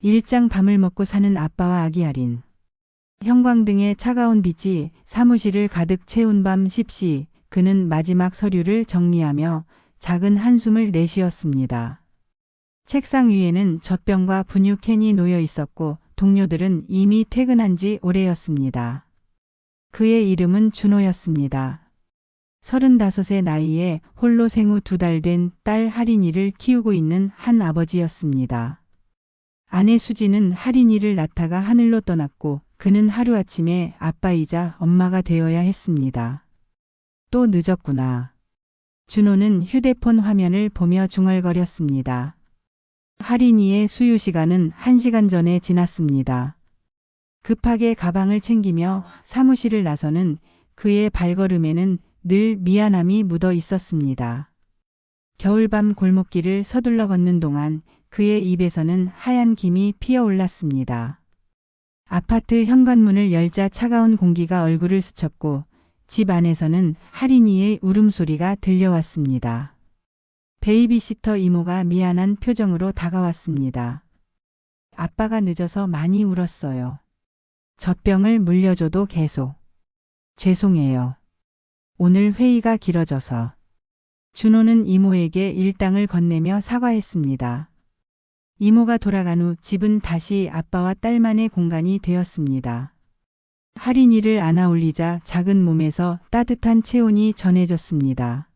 일장 밤을 먹고 사는 아빠와 아기 할인. 형광등의 차가운 빛이 사무실을 가득 채운 밤 10시, 그는 마지막 서류를 정리하며 작은 한숨을 내쉬었습니다. 책상 위에는 젖병과 분유캔이 놓여 있었고 동료들은 이미 퇴근한 지 오래였습니다. 그의 이름은 준호였습니다. 35의 나이에 홀로 생후 2달 된 딸 할인이를 키우고 있는 한 아버지였습니다. 아내 수지는 할인이를 낳다가 하늘로 떠났고 그는 하루아침에 아빠이자 엄마가 되어야 했습니다. 또 늦었구나. 준호는 휴대폰 화면을 보며 중얼거렸습니다. 할인이의 수유 시간은 1시간 전에 지났습니다. 급하게 가방을 챙기며 사무실을 나서는 그의 발걸음에는 늘 미안함이 묻어 있었습니다. 겨울밤 골목길을 서둘러 걷는 동안 그의 입에서는 하얀 김이 피어올랐습니다. 아파트 현관문을 열자 차가운 공기가 얼굴을 스쳤고 집 안에서는 할인이의 울음소리가 들려왔습니다. 베이비시터 이모가 미안한 표정으로 다가왔습니다. 아빠가 늦어서 많이 울었어요. 젖병을 물려줘도 계속. 죄송해요. 오늘 회의가 길어져서. 준호는 이모에게 일당을 건네며 사과했습니다. 이모가 돌아간 후 집은 다시 아빠와 딸만의 공간이 되었습니다. 할인이를 안아 올리자 작은 몸에서 따뜻한 체온이 전해졌습니다.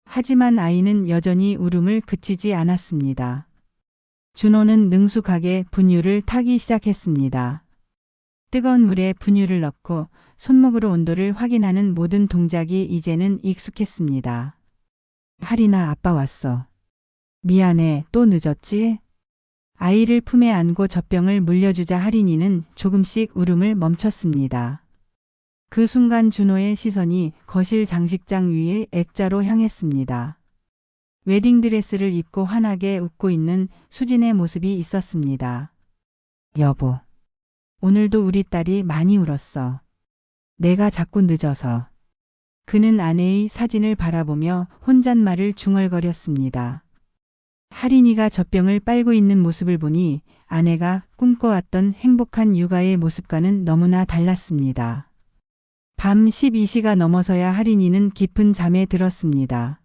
하지만 아이는 여전히 울음을 그치지 않았습니다. 준호는 능숙하게 분유를 타기 시작했습니다. 뜨거운 물에 분유를 넣고 손목으로 온도를 확인하는 모든 동작이 이제는 익숙했습니다. 할인아, 아빠 왔어. 미안해, 또 늦었지? 아이를 품에 안고 젖병을 물려주자 할인이는 조금씩 울음을 멈췄습니다. 그 순간 준호의 시선이 거실 장식장 위의 액자로 향했습니다. 웨딩드레스를 입고 환하게 웃고 있는 수진의 모습이 있었습니다. 여보, 오늘도 우리 딸이 많이 울었어. 내가 자꾸 늦어서. 그는 아내의 사진을 바라보며 혼잣말을 중얼거렸습니다. 할인이가 젖병을 빨고 있는 모습을 보니 아내가 꿈꿔왔던 행복한 육아의 모습과는 너무나 달랐습니다. 밤 12시가 넘어서야 할인이는 깊은 잠에 들었습니다.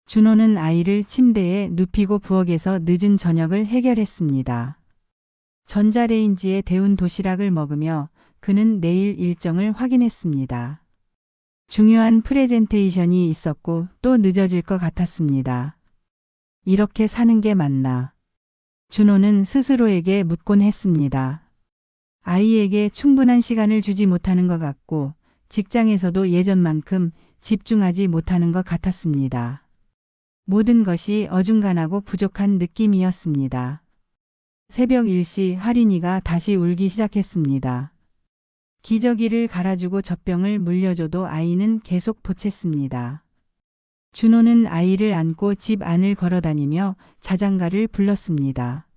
준호는 아이를 침대에 눕히고 부엌에서 늦은 저녁을 해결했습니다. 전자레인지에 데운 도시락을 먹으며 그는 내일 일정을 확인했습니다. 중요한 프레젠테이션이 있었고 또 늦어질 것 같았습니다. 이렇게 사는 게 맞나? 준호는 스스로에게 묻곤 했습니다. 아이에게 충분한 시간을 주지 못하는 것 같고 직장에서도 예전만큼 집중하지 못하는 것 같았습니다. 모든 것이 어중간하고 부족한 느낌이었습니다. 새벽 1시 할인이가 다시 울기 시작했습니다. 기저귀를 갈아주고 젖병을 물려줘도 아이는 계속 보챘습니다. 준호는 아이를 안고 집 안을 걸어다니며 자장가를 불렀습니다.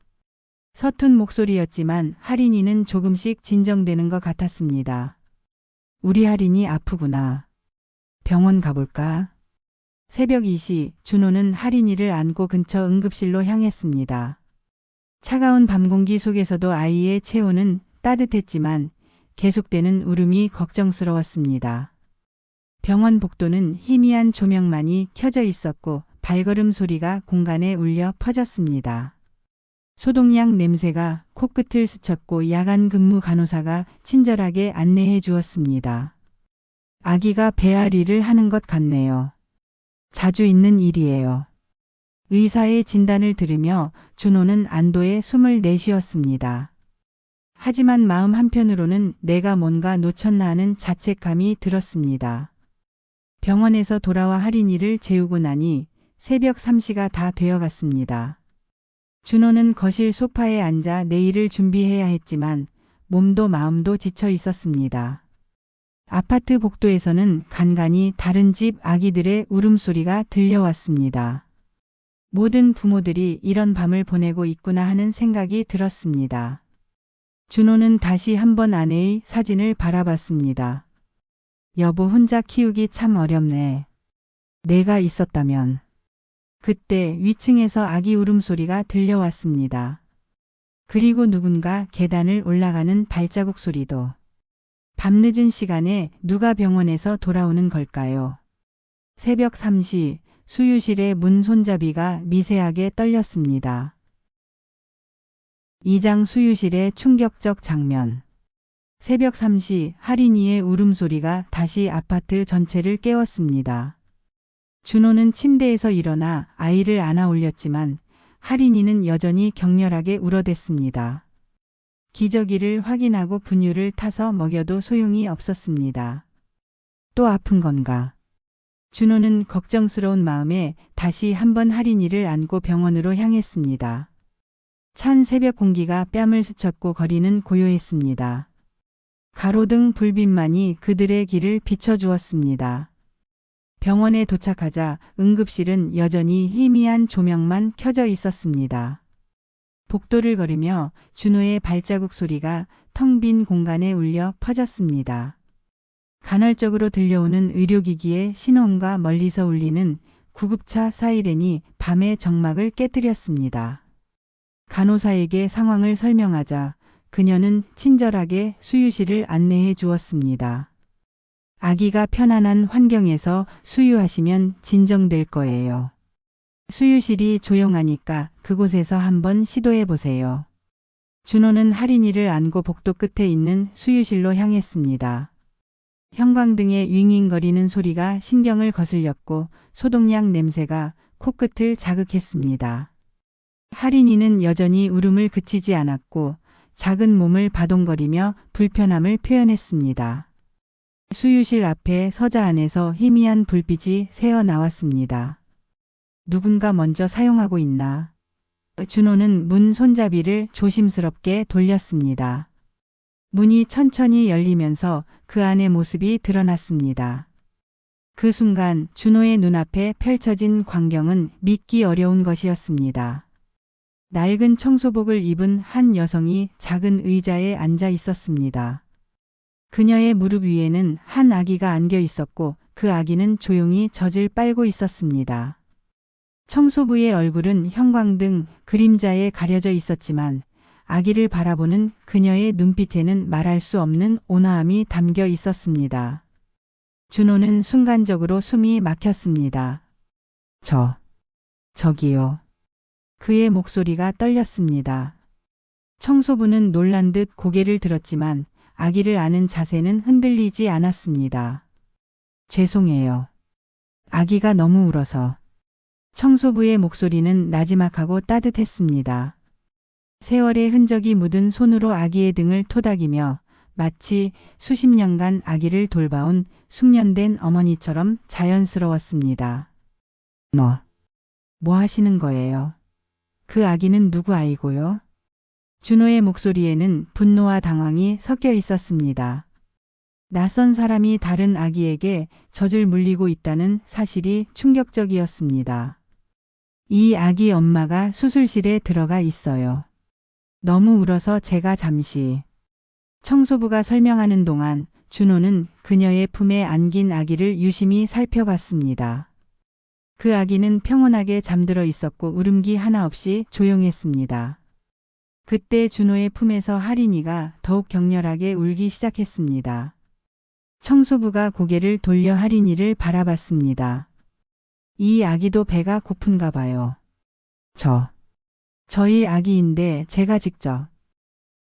서툰 목소리였지만 할인이는 조금씩 진정되는 것 같았습니다. 우리 할인이 아프구나. 병원 가볼까? 새벽 2시 준호는 할인이를 안고 근처 응급실로 향했습니다. 차가운 밤 공기 속에서도 아이의 체온은 따뜻했지만 계속되는 울음이 걱정스러웠습니다. 병원 복도는 희미한 조명만이 켜져 있었고 발걸음 소리가 공간에 울려 퍼졌습니다. 소독약 냄새가 코끝을 스쳤고 야간 근무 간호사가 친절하게 안내해 주었습니다. 아기가 배앓이를 하는 것 같네요. 자주 있는 일이에요. 의사의 진단을 들으며 준호는 안도의 숨을 내쉬었습니다. 하지만 마음 한편으로는 내가 뭔가 놓쳤나 하는 자책감이 들었습니다. 병원에서 돌아와 할인이를 재우고 나니 새벽 3시가 다 되어갔습니다. 준호는 거실 소파에 앉아 내일을 준비해야 했지만 몸도 마음도 지쳐 있었습니다. 아파트 복도에서는 간간히 다른 집 아기들의 울음소리가 들려왔습니다. 모든 부모들이 이런 밤을 보내고 있구나 하는 생각이 들었습니다. 준호는 다시 한번 아내의 사진을 바라봤습니다. 여보, 혼자 키우기 참 어렵네. 내가 있었다면. 그때 위층에서 아기 울음소리가 들려왔습니다. 그리고 누군가 계단을 올라가는 발자국 소리도. 밤늦은 시간에 누가 병원에서 돌아오는 걸까요? 새벽 3시 수유실의 문 손잡이가 미세하게 떨렸습니다. 2장 수유실의 충격적 장면. 새벽 3시 할인이의 울음소리가 다시 아파트 전체를 깨웠습니다. 준호는 침대에서 일어나 아이를 안아 올렸지만 할인이는 여전히 격렬하게 울어댔습니다. 기저귀를 확인하고 분유를 타서 먹여도 소용이 없었습니다. 또 아픈 건가? 준호는 걱정스러운 마음에 다시 한번 할인이를 안고 병원으로 향했습니다. 찬 새벽 공기가 뺨을 스쳤고 거리는 고요했습니다. 가로등 불빛만이 그들의 길을 비춰주었습니다. 병원에 도착하자 응급실은 여전히 희미한 조명만 켜져 있었습니다. 복도를 걸으며 준호의 발자국 소리가 텅 빈 공간에 울려 퍼졌습니다. 간헐적으로 들려오는 의료기기의 신호음과 멀리서 울리는 구급차 사이렌이 밤의 정막을 깨뜨렸습니다. 간호사에게 상황을 설명하자 그녀는 친절하게 수유실을 안내해 주었습니다. 아기가 편안한 환경에서 수유하시면 진정될 거예요. 수유실이 조용하니까 그곳에서 한번 시도해 보세요. 준호는 할인이를 안고 복도 끝에 있는 수유실로 향했습니다. 형광등의 윙윙거리는 소리가 신경을 거슬렸고 소독약 냄새가 코끝을 자극했습니다. 할인이는 여전히 울음을 그치지 않았고 작은 몸을 바동거리며 불편함을 표현했습니다. 수유실 앞에 서자 안에서 희미한 불빛이 새어 나왔습니다. 누군가 먼저 사용하고 있나? 준호는 문 손잡이를 조심스럽게 돌렸습니다. 문이 천천히 열리면서 그 안의 모습이 드러났습니다. 그 순간 준호의 눈앞에 펼쳐진 광경은 믿기 어려운 것이었습니다. 낡은 청소복을 입은 한 여성이 작은 의자에 앉아 있었습니다. 그녀의 무릎 위에는 한 아기가 안겨 있었고 그 아기는 조용히 젖을 빨고 있었습니다. 청소부의 얼굴은 형광등 그림자에 가려져 있었지만 아기를 바라보는 그녀의 눈빛에는 말할 수 없는 온화함이 담겨 있었습니다. 준호는 순간적으로 숨이 막혔습니다. 저기요. 그의 목소리가 떨렸습니다. 청소부는 놀란 듯 고개를 들었지만 아기를 안은 자세는 흔들리지 않았습니다. 죄송해요. 아기가 너무 울어서. 청소부의 목소리는 나지막하고 따뜻했습니다. 세월의 흔적이 묻은 손으로 아기의 등을 토닥이며 마치 수십 년간 아기를 돌봐온 숙련된 어머니처럼 자연스러웠습니다. 뭐 하시는 거예요? 그 아기는 누구 아이고요? 준호의 목소리에는 분노와 당황이 섞여 있었습니다. 낯선 사람이 다른 아기에게 젖을 물리고 있다는 사실이 충격적이었습니다. 이 아기 엄마가 수술실에 들어가 있어요. 너무 울어서 제가 잠시. 청소부가 설명하는 동안 준호는 그녀의 품에 안긴 아기를 유심히 살펴봤습니다. 그 아기는 평온하게 잠들어 있었고 울음기 하나 없이 조용했습니다. 그때 준호의 품에서 할인이가 더욱 격렬하게 울기 시작했습니다. 청소부가 고개를 돌려 할인이를 바라봤습니다. 이 아기도 배가 고픈가 봐요. 저희 아기인데 제가 직접.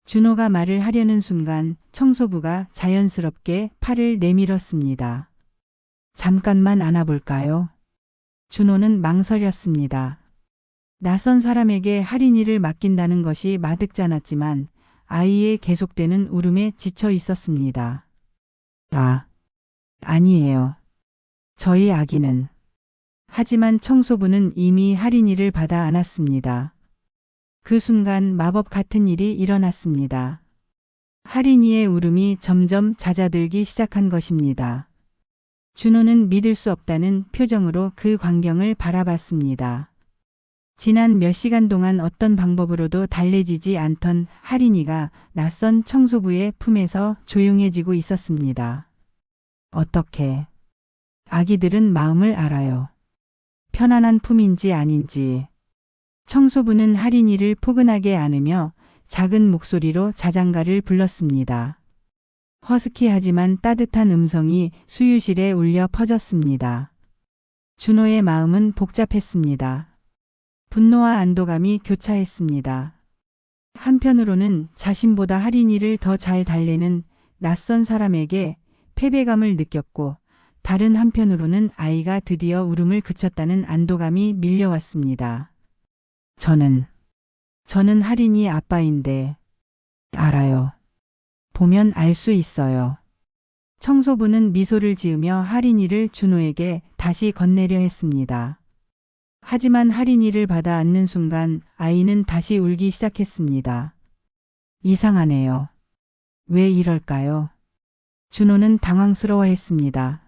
준호가 말을 하려는 순간 청소부가 자연스럽게 팔을 내밀었습니다. 잠깐만 안아볼까요? 준호는 망설였습니다. 낯선 사람에게 할인이를 맡긴다는 것이 마득잖았지만 아이의 계속되는 울음에 지쳐 있었습니다. 아니에요. 저희 아기는. 하지만 청소부는 이미 할인이를 받아 안았습니다. 그 순간 마법 같은 일이 일어났습니다. 할인이의 울음이 점점 잦아들기 시작한 것입니다. 준호는 믿을 수 없다는 표정으로 그 광경을 바라봤습니다. 지난 몇 시간 동안 어떤 방법으로도 달래지지 않던 할인이가 낯선 청소부의 품에서 조용해지고 있었습니다. 어떻게? 아기들은 마음을 알아요. 편안한 품인지 아닌지. 청소부는 할인이를 포근하게 안으며 작은 목소리로 자장가를 불렀습니다. 허스키하지만 따뜻한 음성이 수유실에 울려 퍼졌습니다. 준호의 마음은 복잡했습니다. 분노와 안도감이 교차했습니다. 한편으로는 자신보다 할인이를 더 잘 달래는 낯선 사람에게 패배감을 느꼈고, 다른 한편으로는 아이가 드디어 울음을 그쳤다는 안도감이 밀려왔습니다. 저는 할인이 아빠인데. 알아요. 보면 알 수 있어요. 청소부는 미소를 지으며 할인이를 준호에게 다시 건네려 했습니다. 하지만 할인이를 받아 안는 순간 아이는 다시 울기 시작했습니다. 이상하네요. 왜 이럴까요? 준호는 당황스러워했습니다.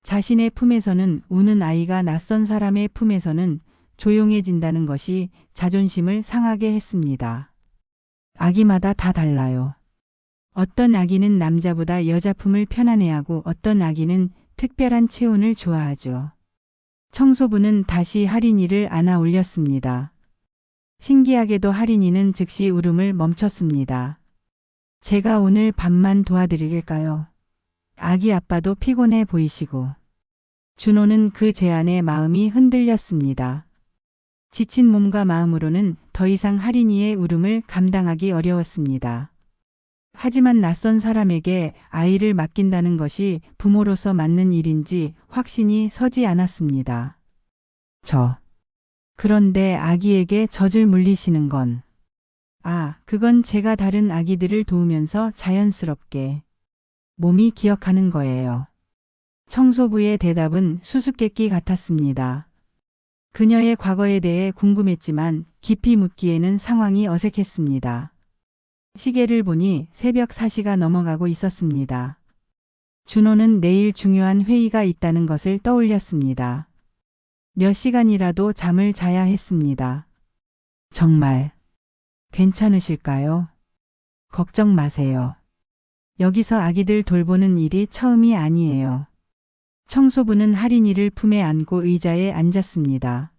자신의 품에서는 우는 아이가 낯선 사람의 품에서는 조용해진다는 것이 자존심을 상하게 했습니다. 아기마다 다 달라요. 어떤 아기는 남자보다 여자 품을 편안해하고 어떤 아기는 특별한 체온을 좋아하죠. 청소부는 다시 할인이를 안아 올렸습니다. 신기하게도 할인이는 즉시 울음을 멈췄습니다. 제가 오늘 밤만 도와드릴까요? 아기 아빠도 피곤해 보이시고. 준호는 그 제안에 마음이 흔들렸습니다. 지친 몸과 마음으로는 더 이상 할인이의 울음을 감당하기 어려웠습니다. 하지만 낯선 사람에게 아이를 맡긴다는 것이 부모로서 맞는 일인지 확신이 서지 않았습니다. 그런데 아기에게 젖을 물리시는 건, 그건 제가 다른 아기들을 도우면서 자연스럽게 몸이 기억하는 거예요. 청소부의 대답은 수수께끼 같았습니다. 그녀의 과거에 대해 궁금했지만 깊이 묻기에는 상황이 어색했습니다. 시계를 보니 새벽 4시가 넘어가고 있었습니다. 준호는 내일 중요한 회의가 있다는 것을 떠올렸습니다. 몇 시간이라도 잠을 자야 했습니다. 정말 괜찮으실까요? 걱정 마세요. 여기서 아기들 돌보는 일이 처음이 아니에요. 청소부는 할인이를 품에 안고 의자에 앉았습니다.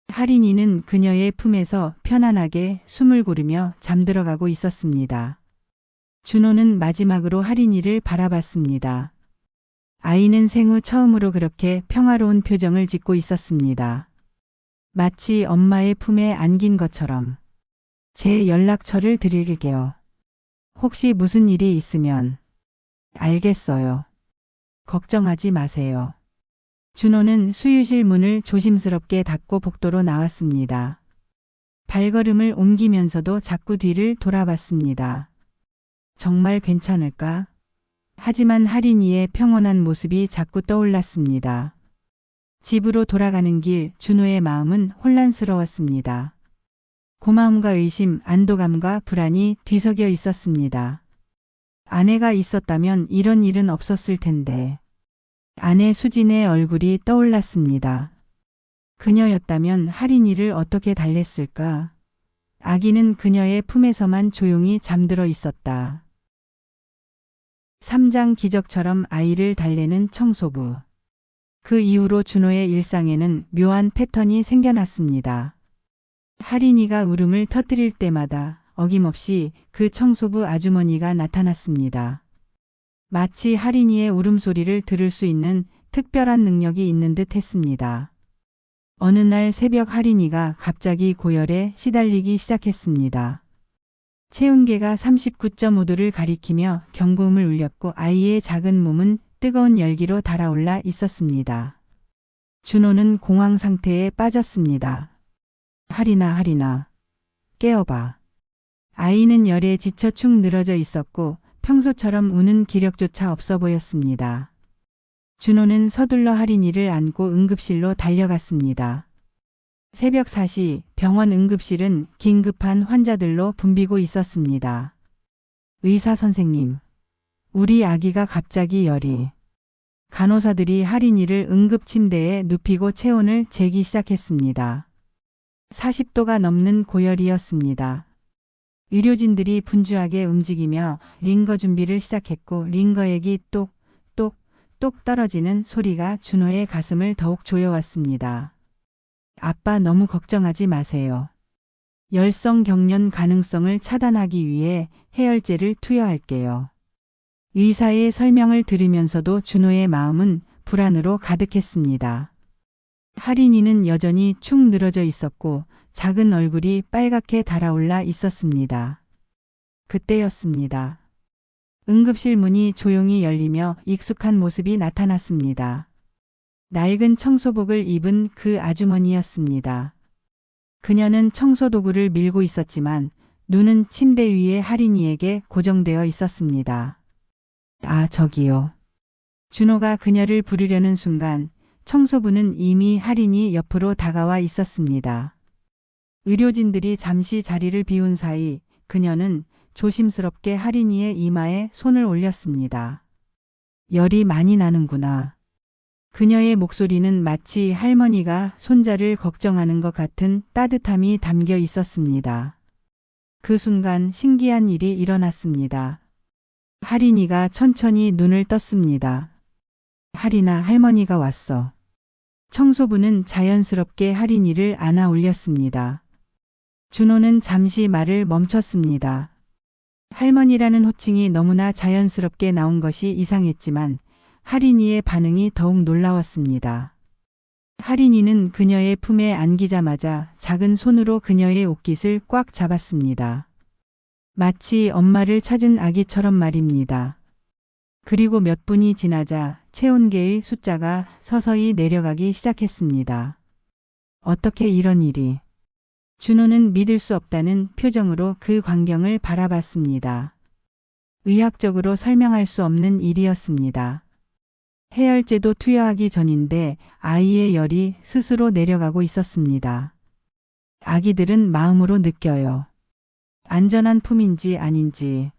할인이는 그녀의 품에서 편안하게 숨을 고르며 잠들어가고 있었습니다. 준호는 마지막으로 할인이를 바라봤습니다. 아이는 생후 처음으로 그렇게 평화로운 표정을 짓고 있었습니다. 마치 엄마의 품에 안긴 것처럼. 제 연락처를 드릴게요. 혹시 무슨 일이 있으면. 알겠어요. 걱정하지 마세요. 준호는 수유실 문을 조심스럽게 닫고 복도로 나왔습니다. 발걸음을 옮기면서도 자꾸 뒤를 돌아봤습니다. 정말 괜찮을까? 하지만 할인이의 평온한 모습이 자꾸 떠올랐습니다. 집으로 돌아가는 길 준호의 마음은 혼란스러웠습니다. 고마움과 의심, 안도감과 불안이 뒤섞여 있었습니다. 아내가 있었다면 이런 일은 없었을 텐데. 아내 수진의 얼굴이 떠올랐습니다. 그녀였다면 할인이를 어떻게 달랬을까? 아기는 그녀의 품에서만 조용히 잠들어 있었다. 3장 기적처럼 아이를 달래는 청소부. 그 이후로 준호의 일상에는 묘한 패턴이 생겨났습니다. 할인이가 울음을 터뜨릴 때마다 어김없이 그 청소부 아주머니가 나타났습니다. 마치 할인이의 울음소리를 들을 수 있는 특별한 능력이 있는 듯 했습니다. 어느 날 새벽 할인이가 갑자기 고열에 시달리기 시작했습니다. 체온계가 39.5도를 가리키며 경고음을 울렸고 아이의 작은 몸은 뜨거운 열기로 달아올라 있었습니다. 준호는 공황 상태에 빠졌습니다. 할인아, 깨어봐. 아이는 열에 지쳐 축 늘어져 있었고 평소처럼 우는 기력조차 없어 보였습니다. 준호는 서둘러 할인이를 안고 응급실로 달려갔습니다. 새벽 4시 병원 응급실은 긴급한 환자들로 붐비고 있었습니다. 의사 선생님, 우리 아기가 갑자기 열이. 간호사들이 할인이를 응급침대에 눕히고 체온을 재기 시작했습니다. 40도가 넘는 고열이었습니다. 의료진들이 분주하게 움직이며 링거 준비를 시작했고 링거액이 똑똑똑 떨어지는 소리가 준호의 가슴을 더욱 조여왔습니다. 아빠 너무 걱정하지 마세요. 열성 경련 가능성을 차단하기 위해 해열제를 투여할게요. 의사의 설명을 들으면서도 준호의 마음은 불안으로 가득했습니다. 할인이는 여전히 축 늘어져 있었고 작은 얼굴이 빨갛게 달아올라 있었습니다. 그때였습니다. 응급실 문이 조용히 열리며 익숙한 모습이 나타났습니다. 낡은 청소복을 입은 그 아주머니였습니다. 그녀는 청소도구를 밀고 있었지만 눈은 침대 위에 할인이에게 고정되어 있었습니다. 아, 저기요. 준호가 그녀를 부르려는 순간 청소부는 이미 할인이 옆으로 다가와 있었습니다. 의료진들이 잠시 자리를 비운 사이 그녀는 조심스럽게 할인이의 이마에 손을 올렸습니다. 열이 많이 나는구나. 그녀의 목소리는 마치 할머니가 손자를 걱정하는 것 같은 따뜻함이 담겨 있었습니다. 그 순간 신기한 일이 일어났습니다. 할인이가 천천히 눈을 떴습니다. 할인아, 할머니가 왔어. 청소부는 자연스럽게 할인이를 안아 올렸습니다. 준호는 잠시 말을 멈췄습니다. 할머니라는 호칭이 너무나 자연스럽게 나온 것이 이상했지만 할인이의 반응이 더욱 놀라웠습니다. 할인이는 그녀의 품에 안기자마자 작은 손으로 그녀의 옷깃을 꽉 잡았습니다. 마치 엄마를 찾은 아기처럼 말입니다. 그리고 몇 분이 지나자 체온계의 숫자가 서서히 내려가기 시작했습니다. 어떻게 이런 일이? 준호는 믿을 수 없다는 표정으로 그 광경을 바라봤습니다. 의학적으로 설명할 수 없는 일이었습니다. 해열제도 투여하기 전인데 아이의 열이 스스로 내려가고 있었습니다. 아기들은 마음으로 느껴요. 안전한 품인지 아닌지.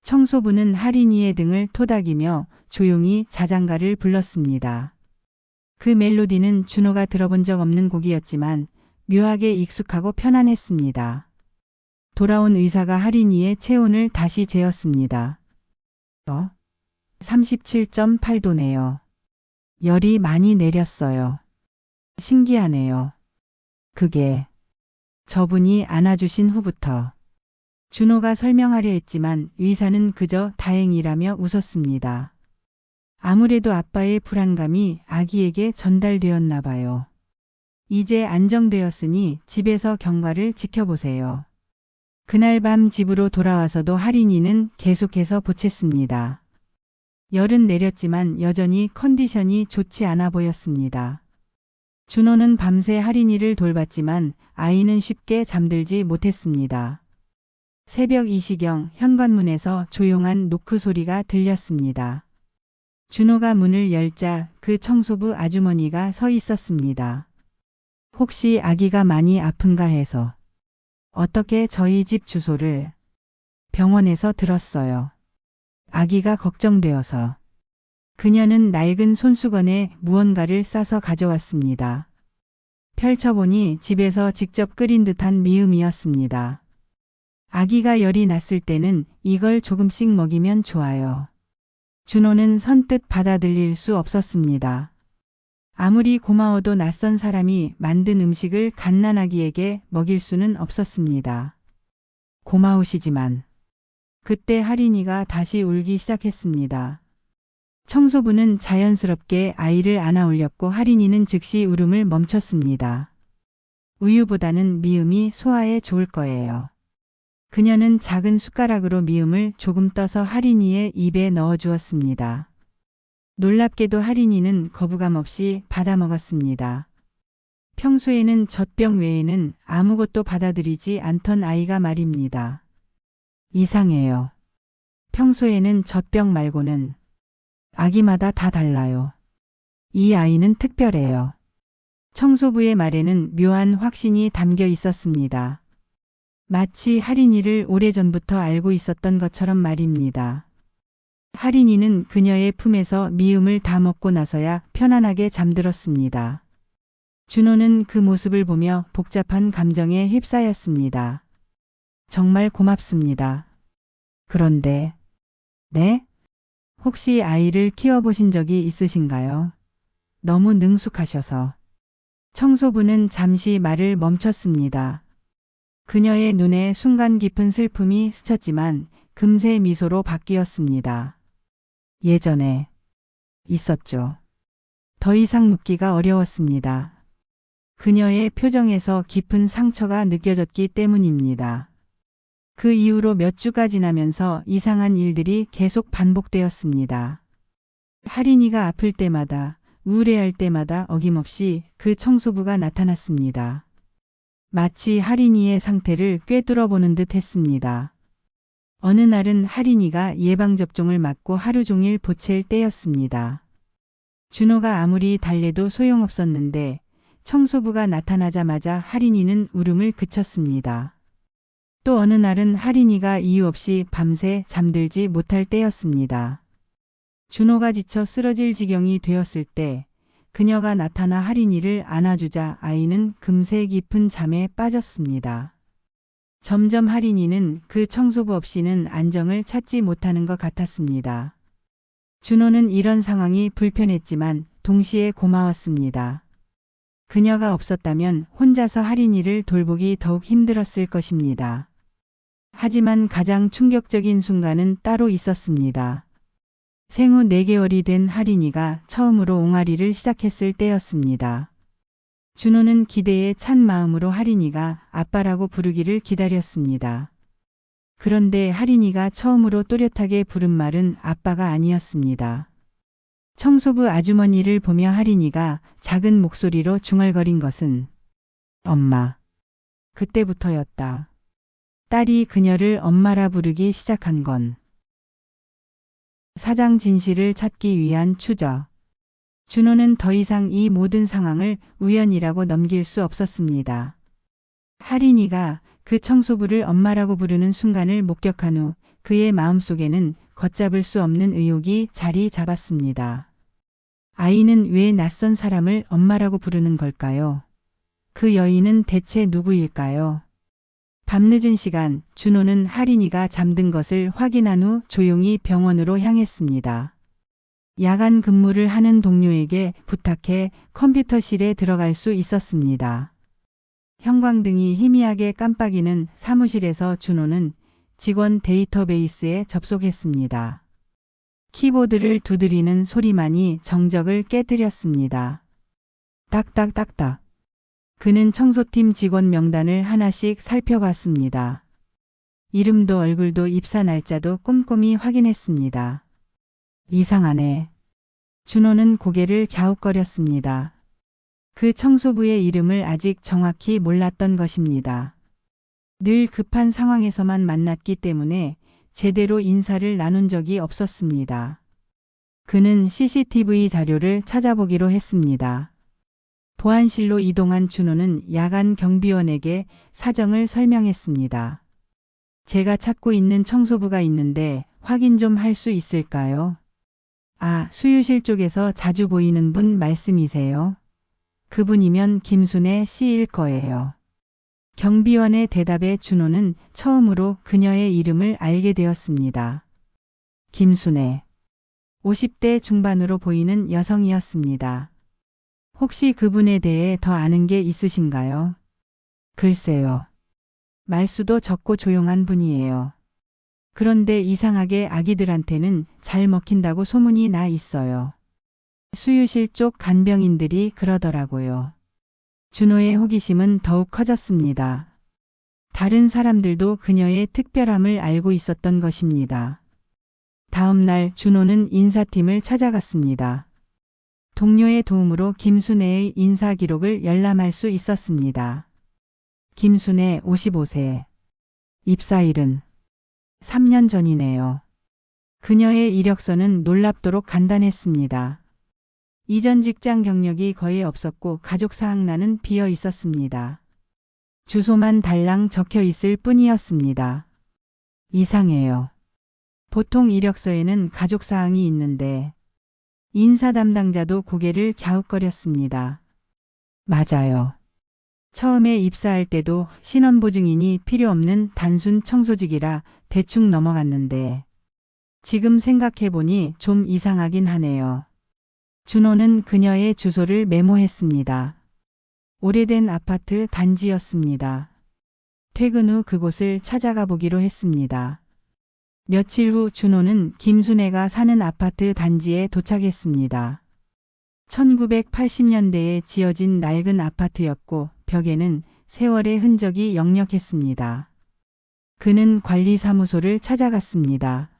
청소부는 할인이의 등을 토닥이며 조용히 자장가를 불렀습니다. 그 멜로디는 준호가 들어본 적 없는 곡이었지만 묘하게 익숙하고 편안했습니다. 돌아온 의사가 할인이의 체온을 다시 재었습니다. 37.8도네요. 열이 많이 내렸어요. 신기하네요. 그게 저분이 안아주신 후부터. 준호가 설명하려 했지만 의사는 그저 다행이라며 웃었습니다. 아무래도 아빠의 불안감이 아기에게 전달되었나 봐요. 이제 안정되었으니 집에서 경과를 지켜보세요. 그날 밤 집으로 돌아와서도 할인이는 계속해서 보챘습니다. 열은 내렸지만 여전히 컨디션이 좋지 않아 보였습니다. 준호는 밤새 할인이를 돌봤지만 아이는 쉽게 잠들지 못했습니다. 새벽 2시경 현관문에서 조용한 노크 소리가 들렸습니다. 준호가 문을 열자 그 청소부 아주머니가 서 있었습니다. 혹시 아기가 많이 아픈가 해서. 어떻게 저희 집 주소를? 병원에서 들었어요. 아기가 걱정되어서. 그녀는 낡은 손수건에 무언가를 싸서 가져왔습니다. 펼쳐보니 집에서 직접 끓인 듯한 미음이었습니다. 아기가 열이 났을 때는 이걸 조금씩 먹이면 좋아요. 준호는 선뜻 받아들일 수 없었습니다. 아무리 고마워도 낯선 사람이 만든 음식을 갓난아기에게 먹일 수는 없었습니다. 고마우시지만. 그때 할인이가 다시 울기 시작했습니다. 청소부는 자연스럽게 아이를 안아 올렸고 할인이는 즉시 울음을 멈췄습니다. 우유보다는 미음이 소화에 좋을 거예요. 그녀는 작은 숟가락으로 미음을 조금 떠서 할인이의 입에 넣어 주었습니다. 놀랍게도 할인이는 거부감 없이 받아 먹었습니다. 평소에는 젖병 외에는 아무것도 받아들이지 않던 아이가 말입니다. 이상해요. 평소에는 젖병 말고는 아기마다 다 달라요. 이 아이는 특별해요. 청소부의 말에는 묘한 확신이 담겨 있었습니다. 마치 할인이를 오래전부터 알고 있었던 것처럼 말입니다. 할인이는 그녀의 품에서 미음을 다 먹고 나서야 편안하게 잠들었습니다. 준호는 그 모습을 보며 복잡한 감정에 휩싸였습니다. 정말 고맙습니다. 그런데, 네? 혹시 아이를 키워보신 적이 있으신가요? 너무 능숙하셔서. 청소부는 잠시 말을 멈췄습니다. 그녀의 눈에 순간 깊은 슬픔이 스쳤지만 금세 미소로 바뀌었습니다. 예전에 있었죠. 더 이상 묻기가 어려웠습니다. 그녀의 표정에서 깊은 상처가 느껴졌기 때문입니다. 그 이후로 몇 주가 지나면서 이상한 일들이 계속 반복되었습니다. 할인이가 아플 때마다, 우울해할 때마다 어김없이 그 청소부가 나타났습니다. 마치 할인이의 상태를 꿰뚫어 보는 듯 했습니다. 어느 날은 할인이가 예방접종을 맞고 하루 종일 보챌 때였습니다. 준호가 아무리 달래도 소용없었는데 청소부가 나타나자마자 할인이는 울음을 그쳤습니다. 또 어느 날은 할인이가 이유 없이 밤새 잠들지 못할 때였습니다. 준호가 지쳐 쓰러질 지경이 되었을 때 그녀가 나타나 할인이를 안아주자 아이는 금세 깊은 잠에 빠졌습니다. 점점 할인이는 그 청소부 없이는 안정을 찾지 못하는 것 같았습니다. 준호는 이런 상황이 불편했지만 동시에 고마웠습니다. 그녀가 없었다면 혼자서 할인이를 돌보기 더욱 힘들었을 것입니다. 하지만 가장 충격적인 순간은 따로 있었습니다. 생후 4개월이 된 할인이가 처음으로 옹알이를 시작했을 때였습니다. 준호는 기대에 찬 마음으로 할인이가 아빠라고 부르기를 기다렸습니다. 그런데 할인이가 처음으로 또렷하게 부른 말은 아빠가 아니었습니다. 청소부 아주머니를 보며 할인이가 작은 목소리로 중얼거린 것은 엄마. 그때부터였다. 딸이 그녀를 엄마라 부르기 시작한 건 사장 진실을 찾기 위한 추적. 준호는 더 이상 이 모든 상황을 우연이라고 넘길 수 없었습니다. 할인이가 그 청소부를 엄마라고 부르는 순간을 목격한 후 그의 마음속에는 걷잡을 수 없는 의혹이 자리 잡았습니다. 아이는 왜 낯선 사람을 엄마라고 부르는 걸까요? 그 여인은 대체 누구일까요? 밤늦은 시간, 준호는 할인이가 잠든 것을 확인한 후 조용히 병원으로 향했습니다. 야간 근무를 하는 동료에게 부탁해 컴퓨터실에 들어갈 수 있었습니다. 형광등이 희미하게 깜빡이는 사무실에서 준호는 직원 데이터베이스에 접속했습니다. 키보드를 두드리는 소리만이 정적을 깨뜨렸습니다. 딱딱딱딱. 그는 청소팀 직원 명단을 하나씩 살펴봤습니다. 이름도 얼굴도 입사 날짜도 꼼꼼히 확인했습니다. 이상하네. 준호는 고개를 갸웃거렸습니다. 그 청소부의 이름을 아직 정확히 몰랐던 것입니다. 늘 급한 상황에서만 만났기 때문에 제대로 인사를 나눈 적이 없었습니다. 그는 CCTV 자료를 찾아보기로 했습니다. 보안실로 이동한 준호는 야간 경비원에게 사정을 설명했습니다. 제가 찾고 있는 청소부가 있는데 확인 좀 할 수 있을까요? 아, 수유실 쪽에서 자주 보이는 분 말씀이세요? 그분이면 김순애 씨일 거예요. 경비원의 대답에 준호는 처음으로 그녀의 이름을 알게 되었습니다. 김순애. 50대 중반으로 보이는 여성이었습니다. 혹시 그분에 대해 더 아는 게 있으신가요? 글쎄요. 말수도 적고 조용한 분이에요. 그런데 이상하게 아기들한테는 잘 먹힌다고 소문이 나 있어요. 수유실 쪽 간병인들이 그러더라고요. 준호의 호기심은 더욱 커졌습니다. 다른 사람들도 그녀의 특별함을 알고 있었던 것입니다. 다음 날 준호는 인사팀을 찾아갔습니다. 동료의 도움으로 김순애의 인사 기록을 열람할 수 있었습니다. 김순애 55세. 입사일은 3년 전이네요. 그녀의 이력서는 놀랍도록 간단했습니다. 이전 직장 경력이 거의 없었고 가족 사항란은 비어 있었습니다. 주소만 달랑 적혀 있을 뿐이었습니다. 이상해요. 보통 이력서에는 가족 사항이 있는데 인사 담당자도 고개를 갸웃거렸습니다. 맞아요. 처음에 입사할 때도 신원보증인이 필요 없는 단순 청소직이라 대충 넘어갔는데 지금 생각해보니 좀 이상하긴 하네요. 준호는 그녀의 주소를 메모했습니다. 오래된 아파트 단지였습니다. 퇴근 후 그곳을 찾아가 보기로 했습니다. 며칠 후 준호는 김순애가 사는 아파트 단지에 도착했습니다. 1980년대에 지어진 낡은 아파트였고 벽에는 세월의 흔적이 역력했습니다. 그는 관리사무소를 찾아갔습니다.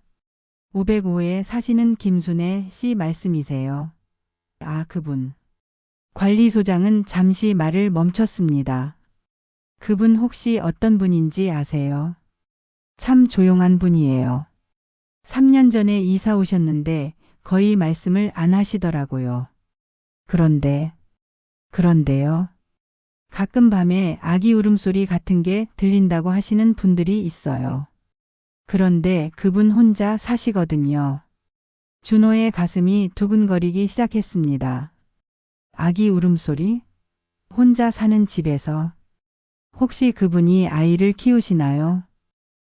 505에 사시는 김순애 씨 말씀이세요? 아, 그분. 관리소장은 잠시 말을 멈췄습니다. 그분 혹시 어떤 분인지 아세요? 참 조용한 분이에요. 3년 전에 이사 오셨는데 거의 말씀을 안 하시더라고요. 그런데요. 가끔 밤에 아기 울음소리 같은 게 들린다고 하시는 분들이 있어요. 그런데 그분 혼자 사시거든요. 준호의 가슴이 두근거리기 시작했습니다. 아기 울음소리? 혼자 사는 집에서. 혹시 그분이 아이를 키우시나요?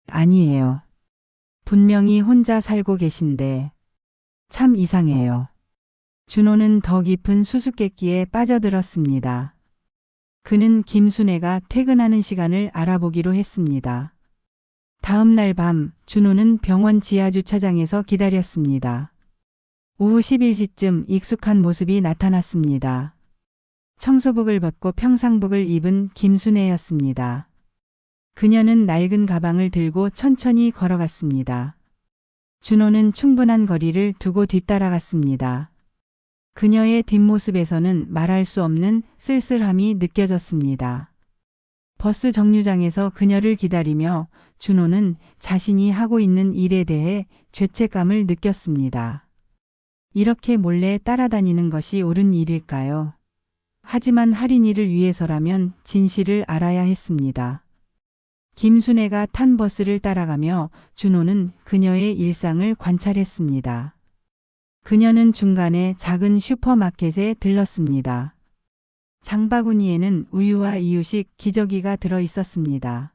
아니에요. 분명히 혼자 살고 계신데. 참 이상해요. 준호는 더 깊은 수수께끼에 빠져들었습니다. 그는 김순애가 퇴근하는 시간을 알아보기로 했습니다. 다음 날 밤 준호는 병원 지하주차장에서 기다렸습니다. 오후 11시쯤 익숙한 모습이 나타났습니다. 청소복을 벗고 평상복을 입은 김순애였습니다. 그녀는 낡은 가방을 들고 천천히 걸어갔습니다. 준호는 충분한 거리를 두고 뒤따라갔습니다. 그녀의 뒷모습에서는 말할 수 없는 쓸쓸함이 느껴졌습니다. 버스 정류장에서 그녀를 기다리며 준호는 자신이 하고 있는 일에 대해 죄책감을 느꼈습니다. 이렇게 몰래 따라다니는 것이 옳은 일일까요? 하지만 할인이를 위해서라면 진실을 알아야 했습니다. 김순애가 탄 버스를 따라가며 준호는 그녀의 일상을 관찰했습니다. 그녀는 중간에 작은 슈퍼마켓에 들렀습니다. 장바구니에는 우유와 이유식 기저귀가 들어 있었습니다.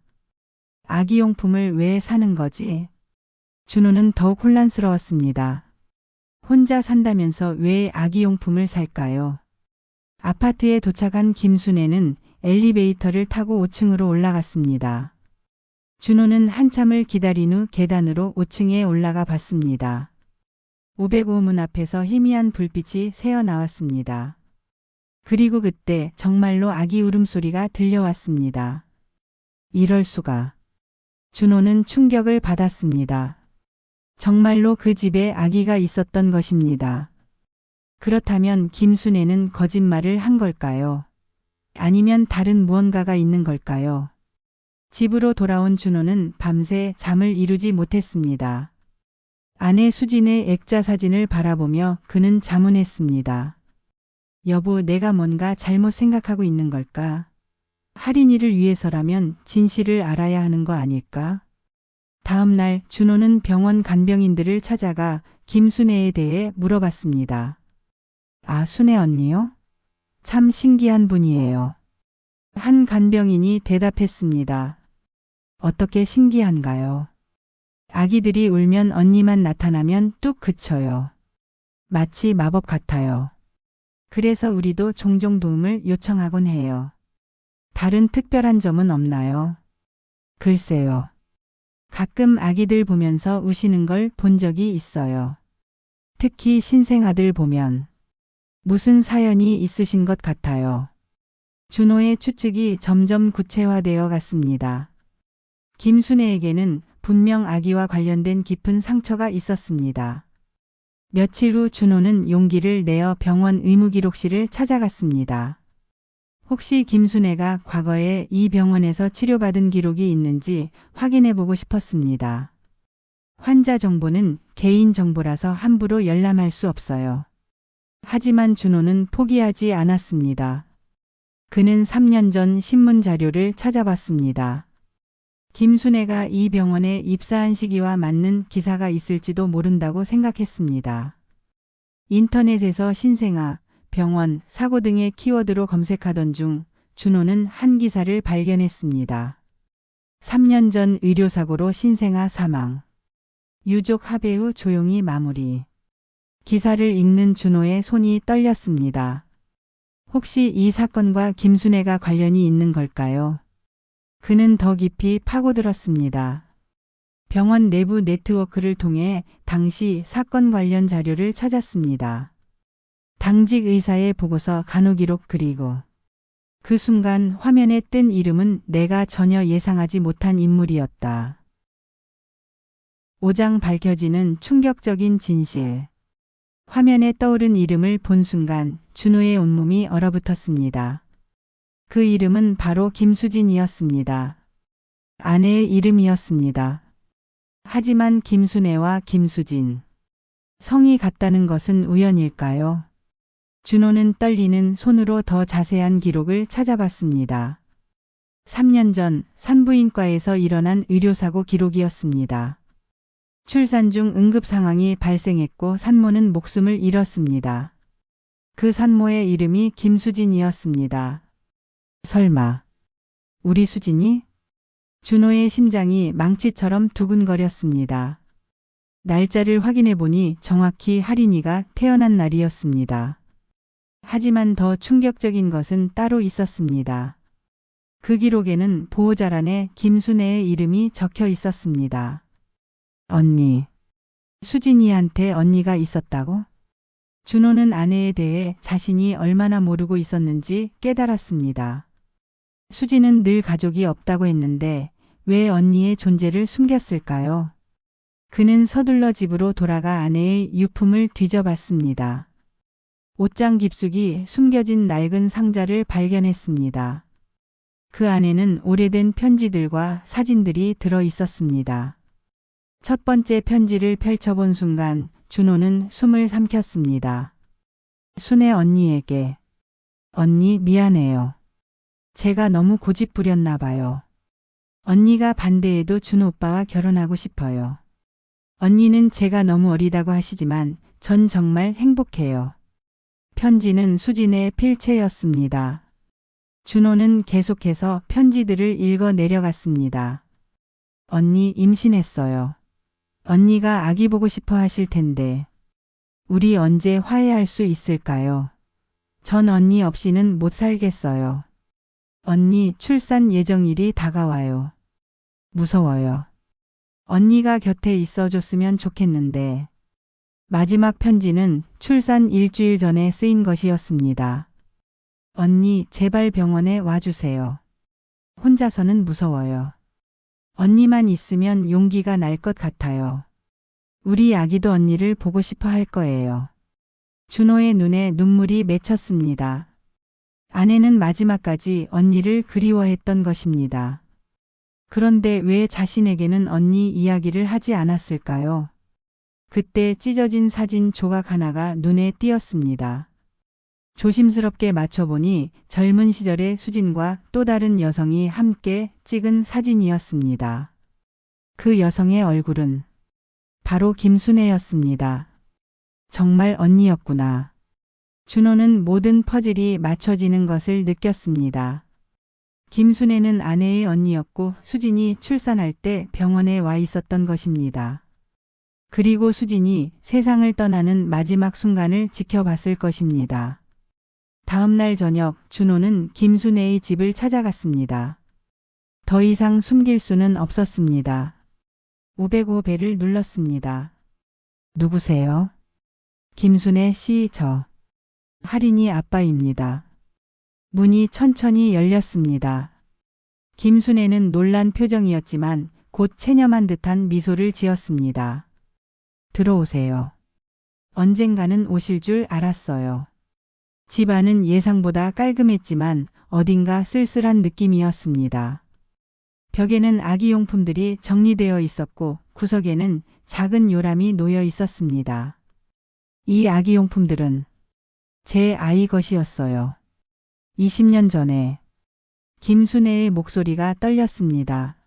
아기용품을 왜 사는 거지? 준호는 더욱 혼란스러웠습니다. 혼자 산다면서 왜 아기용품을 살까요? 아파트에 도착한 김순애는 엘리베이터를 타고 5층으로 올라갔습니다. 준호는 한참을 기다린 후 계단으로 5층에 올라가 봤습니다. 505 문 앞에서 희미한 불빛이 새어 나왔습니다. 그리고 그때 정말로 아기 울음소리가 들려왔습니다. 이럴 수가. 준호는 충격을 받았습니다. 정말로 그 집에 아기가 있었던 것입니다. 그렇다면 김순애는 거짓말을 한 걸까요? 아니면 다른 무언가가 있는 걸까요? 집으로 돌아온 준호는 밤새 잠을 이루지 못했습니다. 아내 수진의 액자 사진을 바라보며 그는 자문했습니다. 여보, 내가 뭔가 잘못 생각하고 있는 걸까? 할인이를 위해서라면 진실을 알아야 하는 거 아닐까? 다음 날 준호는 병원 간병인들을 찾아가 김순애에 대해 물어봤습니다. 아, 순애 언니요? 참 신기한 분이에요. 한 간병인이 대답했습니다. 어떻게 신기한가요? 아기들이 울면 언니만 나타나면 뚝 그쳐요. 마치 마법 같아요. 그래서 우리도 종종 도움을 요청하곤 해요. 다른 특별한 점은 없나요? 글쎄요. 가끔 아기들 보면서 우시는 걸 본 적이 있어요. 특히 신생아들 보면. 무슨 사연이 있으신 것 같아요. 준호의 추측이 점점 구체화되어 갔습니다. 김순애에게는 분명 아기와 관련된 깊은 상처가 있었습니다. 며칠 후 준호는 용기를 내어 병원 의무기록실을 찾아갔습니다. 혹시 김순애가 과거에 이 병원에서 치료받은 기록이 있는지 확인해보고 싶었습니다. 환자 정보는 개인 정보라서 함부로 열람할 수 없어요. 하지만 준호는 포기하지 않았습니다. 그는 3년 전 신문 자료를 찾아봤습니다. 김순애가 이 병원에 입사한 시기와 맞는 기사가 있을지도 모른다고 생각했습니다. 인터넷에서 신생아, 병원, 사고 등의 키워드로 검색하던 중 준호는 한 기사를 발견했습니다. 3년 전 의료사고로 신생아 사망. 유족 합의 후 조용히 마무리. 기사를 읽는 준호의 손이 떨렸습니다. 혹시 이 사건과 김순애가 관련이 있는 걸까요? 그는 더 깊이 파고들었습니다. 병원 내부 네트워크를 통해 당시 사건 관련 자료를 찾았습니다. 당직 의사의 보고서, 간호기록, 그리고 그 순간 화면에 뜬 이름은 내가 전혀 예상하지 못한 인물이었다. 5장 밝혀지는 충격적인 진실. 화면에 떠오른 이름을 본 순간 준호의 온몸이 얼어붙었습니다. 그 이름은 바로 김수진이었습니다. 아내의 이름이었습니다. 하지만 김순애와 김수진, 성이 같다는 것은 우연일까요? 준호는 떨리는 손으로 더 자세한 기록을 찾아봤습니다. 3년 전 산부인과에서 일어난 의료사고 기록이었습니다. 출산 중 응급 상황이 발생했고 산모는 목숨을 잃었습니다. 그 산모의 이름이 김수진이었습니다. 설마 우리 수진이? 준호의 심장이 망치처럼 두근거렸습니다. 날짜를 확인해 보니 정확히 할인이가 태어난 날이었습니다. 하지만 더 충격적인 것은 따로 있었습니다. 그 기록에는 보호자란에 김순애의 이름이 적혀 있었습니다. 언니. 수진이한테 언니가 있었다고? 준호는 아내에 대해 자신이 얼마나 모르고 있었는지 깨달았습니다. 수진은 늘 가족이 없다고 했는데 왜 언니의 존재를 숨겼을까요? 그는 서둘러 집으로 돌아가 아내의 유품을 뒤져봤습니다. 옷장 깊숙이 숨겨진 낡은 상자를 발견했습니다. 그 안에는 오래된 편지들과 사진들이 들어 있었습니다. 첫 번째 편지를 펼쳐본 순간 준호는 숨을 삼켰습니다. 순애 언니에게. 언니 미안해요. 제가 너무 고집부렸나 봐요. 언니가 반대해도 준호 오빠와 결혼하고 싶어요. 언니는 제가 너무 어리다고 하시지만 전 정말 행복해요. 편지는 수진의 필체였습니다. 준호는 계속해서 편지들을 읽어 내려갔습니다. 언니 임신했어요. 언니가 아기 보고 싶어 하실 텐데. 우리 언제 화해할 수 있을까요? 전 언니 없이는 못 살겠어요. 언니 출산 예정일이 다가와요. 무서워요. 언니가 곁에 있어줬으면 좋겠는데. 마지막 편지는 출산 일주일 전에 쓰인 것이었습니다. 언니 제발 병원에 와주세요. 혼자서는 무서워요. 언니만 있으면 용기가 날 것 같아요. 우리 아기도 언니를 보고 싶어 할 거예요. 준호의 눈에 눈물이 맺혔습니다. 아내는 마지막까지 언니를 그리워했던 것입니다. 그런데 왜 자신에게는 언니 이야기를 하지 않았을까요? 그때 찢어진 사진 조각 하나가 눈에 띄었습니다. 조심스럽게 맞춰보니 젊은 시절의 수진과 또 다른 여성이 함께 찍은 사진이었습니다. 그 여성의 얼굴은 바로 김순애였습니다. 정말 언니였구나. 준호는 모든 퍼즐이 맞춰지는 것을 느꼈습니다. 김순애는 아내의 언니였고 수진이 출산할 때 병원에 와 있었던 것입니다. 그리고 수진이 세상을 떠나는 마지막 순간을 지켜봤을 것입니다. 다음 날 저녁 준호는 김순애의 집을 찾아갔습니다. 더 이상 숨길 수는 없었습니다. 505배를 눌렀습니다. 누구세요? 김순애 씨, 저 할인이 아빠입니다. 문이 천천히 열렸습니다. 김순애는 놀란 표정이었지만 곧 체념한 듯한 미소를 지었습니다. 들어오세요. 언젠가는 오실 줄 알았어요. 집 안은 예상보다 깔끔했지만 어딘가 쓸쓸한 느낌이었습니다. 벽에는 아기용품들이 정리되어 있었고 구석에는 작은 요람이 놓여 있었습니다. 이 아기용품들은 제 아이 것이었어요. 20년 전에. 김순애의 목소리가 떨렸습니다.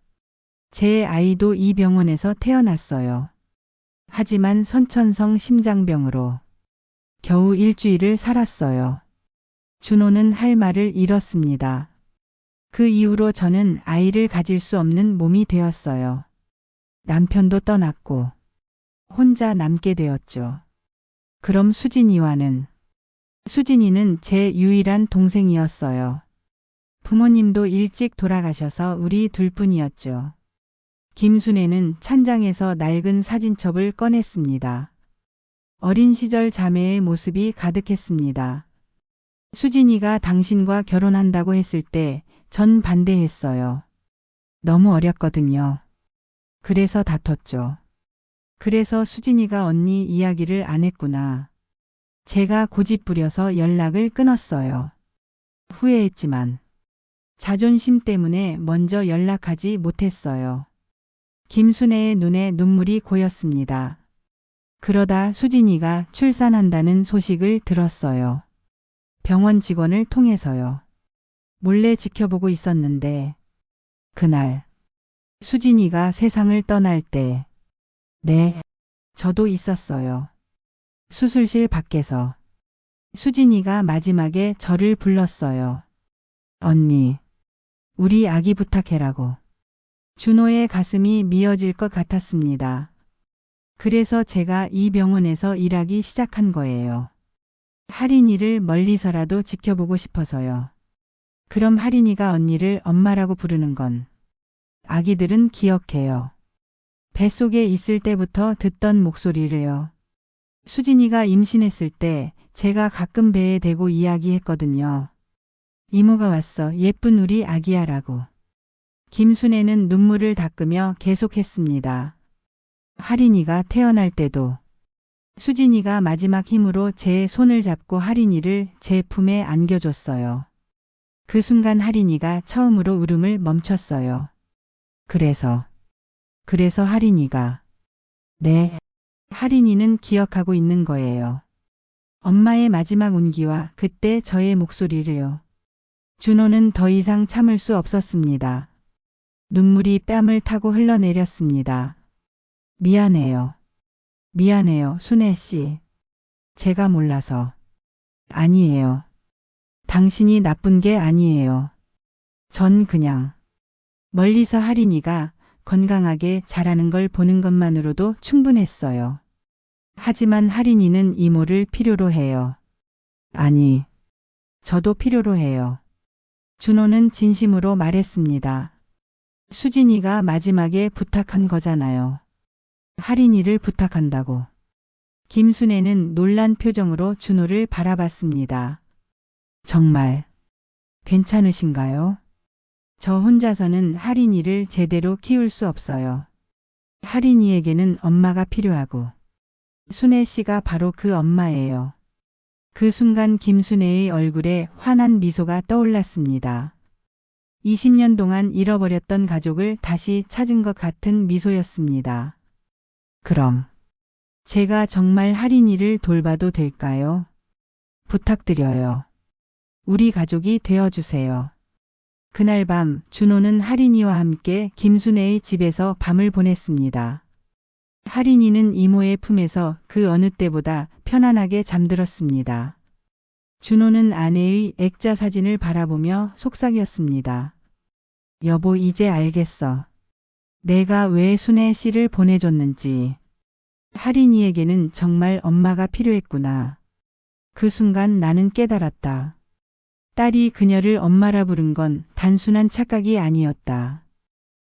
제 아이도 이 병원에서 태어났어요. 하지만 선천성 심장병으로 겨우 일주일을 살았어요. 준호는 할 말을 잃었습니다. 그 이후로 저는 아이를 가질 수 없는 몸이 되었어요. 남편도 떠났고 혼자 남게 되었죠. 그럼 수진이와는? 수진이는 제 유일한 동생이었어요. 부모님도 일찍 돌아가셔서 우리 둘뿐이었죠. 김순애는 찬장에서 낡은 사진첩을 꺼냈습니다. 어린 시절 자매의 모습이 가득했습니다. 수진이가 당신과 결혼한다고 했을 때 전 반대했어요. 너무 어렸거든요. 그래서 다퉜죠. 그래서 수진이가 언니 이야기를 안 했구나. 제가 고집부려서 연락을 끊었어요. 후회했지만 자존심 때문에 먼저 연락하지 못했어요. 김순애의 눈에 눈물이 고였습니다. 그러다 수진이가 출산한다는 소식을 들었어요. 병원 직원을 통해서요. 몰래 지켜보고 있었는데 그날 수진이가 세상을 떠날 때 네, 저도 있었어요. 수술실 밖에서 수진이가 마지막에 저를 불렀어요. 언니, 우리 아기 부탁해라고. 준호의 가슴이 미어질 것 같았습니다. 그래서 제가 이 병원에서 일하기 시작한 거예요. 할인이를 멀리서라도 지켜보고 싶어서요. 그럼 할인이가 언니를 엄마라고 부르는 건 아기들은 기억해요. 뱃속에 있을 때부터 듣던 목소리를요. 수진이가 임신했을 때 제가 가끔 배에 대고 이야기했거든요. 이모가 왔어. 예쁜 우리 아기야라고. 김순애는 눈물을 닦으며 계속했습니다. 할인이가 태어날 때도 수진이가 마지막 힘으로 제 손을 잡고 할인이를 제 품에 안겨줬어요. 그 순간 할인이가 처음으로 울음을 멈췄어요. 그래서 할인이가 네, 할인이는 기억하고 있는 거예요. 엄마의 마지막 운기와 그때 저의 목소리를요. 준호는 더 이상 참을 수 없었습니다. 눈물이 뺨을 타고 흘러내렸습니다. 미안해요. 미안해요, 순애 씨. 제가 몰라서. 아니에요. 당신이 나쁜 게 아니에요. 전 그냥 멀리서 할인이가 건강하게 자라는 걸 보는 것만으로도 충분했어요. 하지만 할인이는 이모를 필요로 해요. 아니, 저도 필요로 해요. 준호는 진심으로 말했습니다. 수진이가 마지막에 부탁한 거잖아요. 할인이를 부탁한다고. 김순애는 놀란 표정으로 준호를 바라봤습니다. 정말 괜찮으신가요? 저 혼자서는 할인이를 제대로 키울 수 없어요. 할인이에게는 엄마가 필요하고 순애 씨가 바로 그 엄마예요. 그 순간 김순애의 얼굴에 환한 미소가 떠올랐습니다. 20년 동안 잃어버렸던 가족을 다시 찾은 것 같은 미소였습니다. 그럼 제가 정말 할인이를 돌봐도 될까요? 부탁드려요. 우리 가족이 되어주세요. 그날 밤 준호는 할인이와 함께 김순애의 집에서 밤을 보냈습니다. 할인이는 이모의 품에서 그 어느 때보다 편안하게 잠들었습니다. 준호는 아내의 액자 사진을 바라보며 속삭였습니다. 여보, 이제 알겠어. 내가 왜 순애 씨를 보내줬는지. 할인이에게는 정말 엄마가 필요했구나. 그 순간 나는 깨달았다. 딸이 그녀를 엄마라 부른 건 단순한 착각이 아니었다.